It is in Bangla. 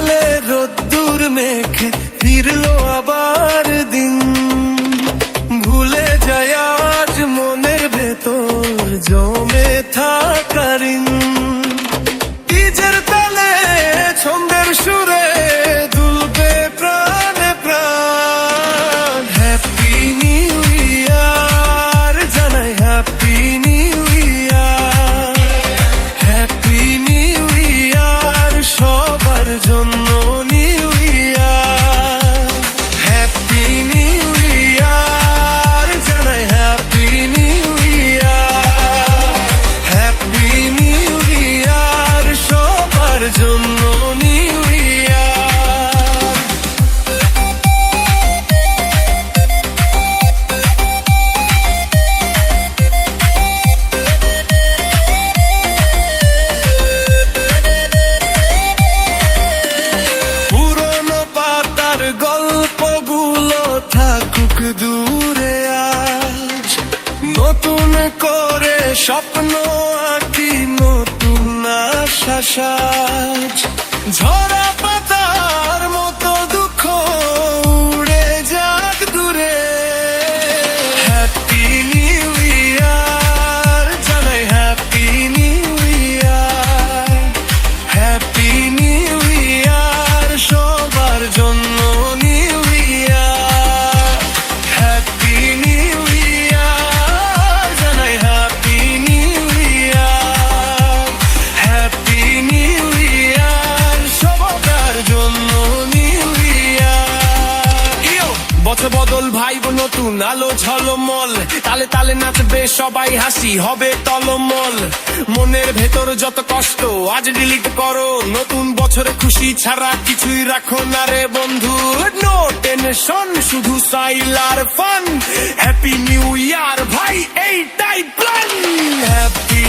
সকালে রোদ্দুর মেঘে ফিরলো আবার দিন, ভুলে যায় আজ মনের ভেতর জমে থাকা ঋণ। ডিজের তালে ছন্দের সুরে দুলবে প্রাণে প্রাণ। হ্যাপি নিউ ইয়ার জানাই, happy new year, happy new year সবার জন্য new year. Happy new year জানাই, happy new year, happy new year সবার জন্য নিউ ইয়ার। পুরনো পাতার গল্পগুলো থাকুক দূরে, আজ নতুন করে স্বপ্ন আঁকি, নতুন আশা সাজ। ঝরা পাতার মতো দুঃখ উড়ে যাক দূরে। হ্যাপি নিউ ইয়ার জানাই, happy new year, happy new year সবার জন্য new year. Happy new year জানাই, happy new year, happy new year সবার জন্য নিউ ইয়ার। বছর বদল ভাইব নতুন আলো ঝলমল, তালে তালে নাচবে সবাই, হাসি হবে টলমল। মনের ভেতর যত কষ্ট আজ ডিলিট করো, নতুন বছরে খুশি ছাড়া কিছুই রাখো না রে বন্ধু। নো টেনশন শুধু স্টাইল আর ফান, হ্যাপি নিউ ইয়ার ভাই এইটাই প্ল্যান। হ্যাপি